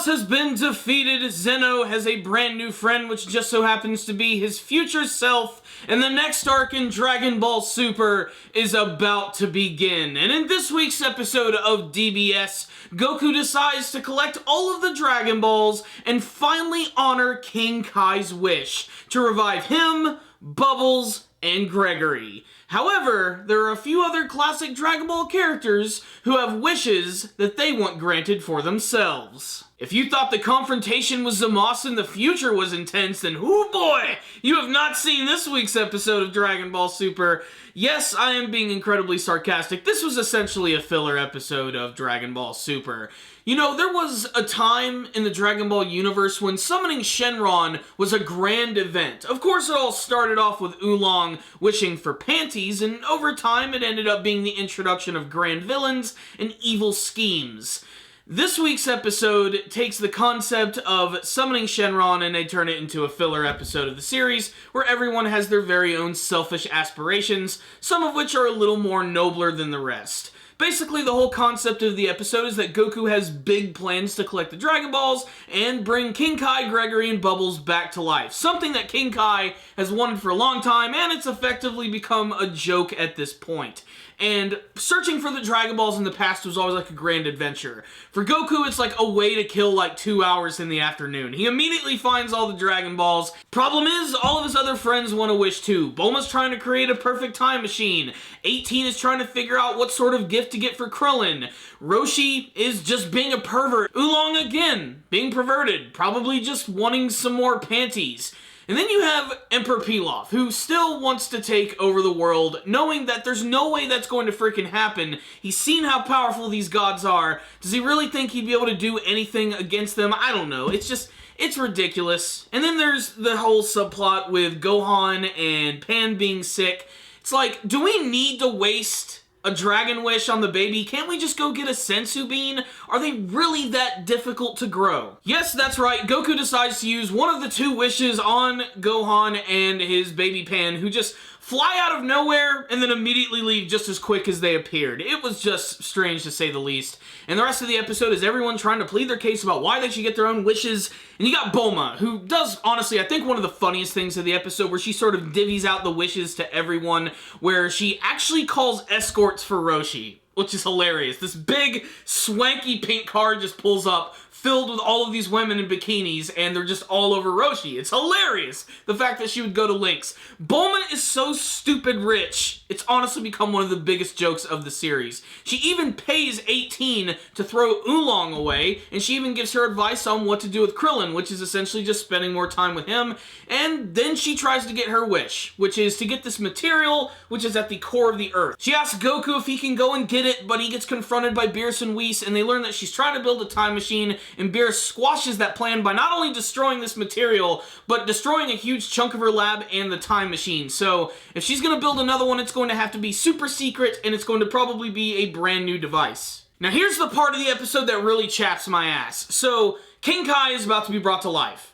boss has been defeated, Zeno has a brand new friend, which just so happens to be his future self, and the next arc in Dragon Ball Super is about to begin. And in this week's episode of DBS, Goku decides to collect all of the Dragon Balls and finally honor King Kai's wish to revive him, Bubbles, and Gregory. However, there are a few other classic Dragon Ball characters who have wishes that they want granted for themselves. If you thought the confrontation with Zamasu in the future was intense, then oh boy, you have not seen this week's episode of Dragon Ball Super. Yes, I am being incredibly sarcastic. This was essentially a filler episode of Dragon Ball Super. You know, there was a time in the Dragon Ball universe when summoning Shenron was a grand event. Of course, it all started off with Oolong wishing for panties, and over time it ended up being the introduction of grand villains and evil schemes. This week's episode takes the concept of summoning Shenron and they turn it into a filler episode of the series where everyone has their very own selfish aspirations, some of which are a little more nobler than the rest. Basically, the whole concept of the episode is that Goku has big plans to collect the Dragon Balls and bring King Kai, Gregory, and Bubbles back to life. Something that King Kai has wanted for a long time, and it's effectively become a joke at this point. And searching for the Dragon Balls in the past was always like a grand adventure. For Goku, it's like a way to kill like 2 hours in the afternoon. He immediately finds all the Dragon Balls. Problem is, all of his other friends want to wish too. Bulma's trying to create a perfect time machine. 18 is trying to figure out what sort of gift to get for Krillin. Roshi is just being a pervert. Oolong again, being perverted. Probably just wanting some more panties. And then you have Emperor Pilaf, who still wants to take over the world, knowing that there's no way that's going to freaking happen. He's seen how powerful these gods are. Does he really think he'd be able to do anything against them? I don't know. It's ridiculous. And then there's the whole subplot with Gohan and Pan being sick. It's like, do we need to waste a dragon wish on the baby? Can't we just go get a sensu bean? Are they really that difficult to grow? Yes, that's right. Goku decides to use one of the two wishes on Gohan and his baby Pan, who just fly out of nowhere and then immediately leave just as quick as they appeared. It was just strange to say the least. And the rest of the episode is everyone trying to plead their case about why they should get their own wishes. And you got Bulma, who does, honestly, I think one of the funniest things of the episode, where she sort of divvies out the wishes to everyone, where she actually calls escorts for Roshi, which is hilarious. This big, swanky pink car just pulls up, filled with all of these women in bikinis, and they're just all over Roshi. It's hilarious, the fact that she would go to lengths. Bulma is so stupid rich, it's honestly become one of the biggest jokes of the series. She even pays 18 to throw Oolong away, and she even gives her advice on what to do with Krillin, which is essentially just spending more time with him. And then she tries to get her wish, which is to get this material, which is at the core of the Earth. She asks Goku if he can go and get it, but he gets confronted by Beerus and Whis, and they learn that she's trying to build a time machine, and Beerus squashes that plan by not only destroying this material, but destroying a huge chunk of her lab and the time machine. So, if she's going to build another one, it's going to have to be super secret, and it's going to probably be a brand new device. Now here's the part of the episode that really chaps my ass. So, King Kai is about to be brought to life.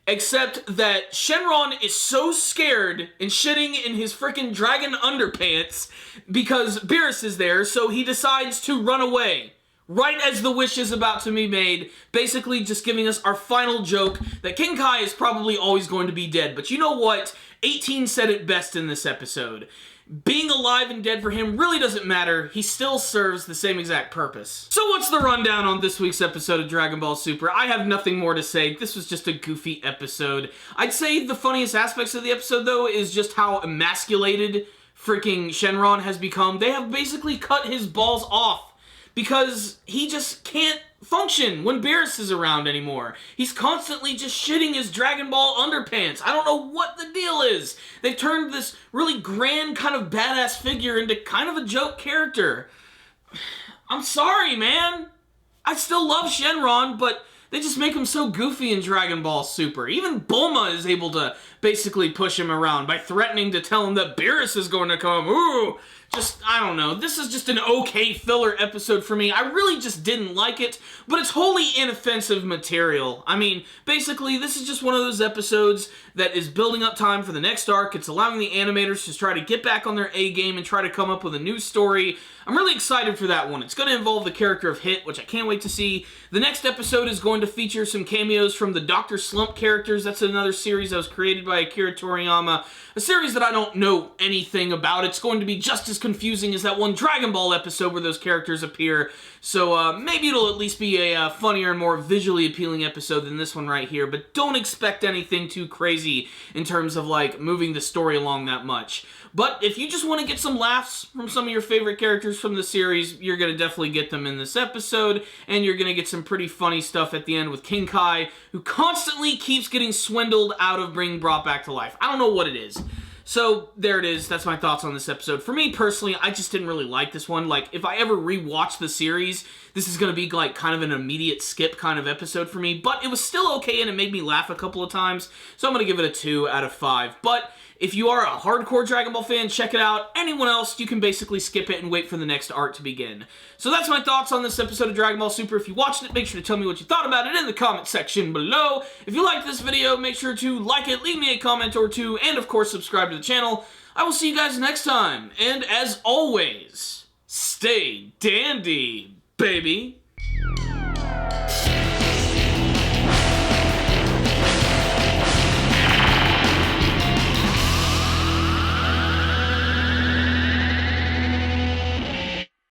Except that Shenron is so scared and shitting in his freaking dragon underpants because Beerus is there, so he decides to run away. Right as the wish is about to be made, basically just giving us our final joke that King Kai is probably always going to be dead. But you know what? 18 said it best in this episode. Being alive and dead for him really doesn't matter. He still serves the same exact purpose. So what's the rundown on this week's episode of Dragon Ball Super? I have nothing more to say. This was just a goofy episode. I'd say the funniest aspects of the episode, though, is just how emasculated freaking Shenron has become. They have basically cut his balls off because he just can't function when Beerus is around anymore. He's constantly just shitting his Dragon Ball underpants. I don't know what the deal is. They've turned this really grand kind of badass figure into kind of a joke character. I'm sorry, man. I still love Shenron, but they just make him so goofy in Dragon Ball Super. Even Bulma is able to basically push him around by threatening to tell him that Beerus is going to come. Ooh, I don't know, this is just an okay filler episode for me. I really just didn't like it, but it's wholly inoffensive material. I mean, basically, this is just one of those episodes that is building up time for the next arc. It's allowing the animators to try to get back on their A game and try to come up with a new story. I'm really excited for that one. It's going to involve the character of Hit, which I can't wait to see. The next episode is going to feature some cameos from the Dr. Slump characters. That's another series that was created by Akira Toriyama, a series that I don't know anything about. It's going to be just as confusing as that one Dragon Ball episode where those characters appear. So maybe it'll at least be a funnier and more visually appealing episode than this one right here, but don't expect anything too crazy in terms of, like, moving the story along that much. But if you just want to get some laughs from some of your favorite characters from the series, you're going to definitely get them in this episode, and you're going to get some pretty funny stuff at the end with King Kai, who constantly keeps getting swindled out of being brought back to life. I don't know what it is. So, there it is. That's my thoughts on this episode. For me, personally, I just didn't really like this one. Like, if I ever rewatch the series, this is going to be, like, kind of an immediate skip kind of episode for me. But it was still okay, and it made me laugh a couple of times. So, I'm going to give it a 2 out of 5. But if you are a hardcore Dragon Ball fan, check it out. Anyone else, you can basically skip it and wait for the next arc to begin. So that's my thoughts on this episode of Dragon Ball Super. If you watched it, make sure to tell me what you thought about it in the comment section below. If you liked this video, make sure to like it, leave me a comment or two, and of course, subscribe to the channel. I will see you guys next time. And as always, stay dandy, baby.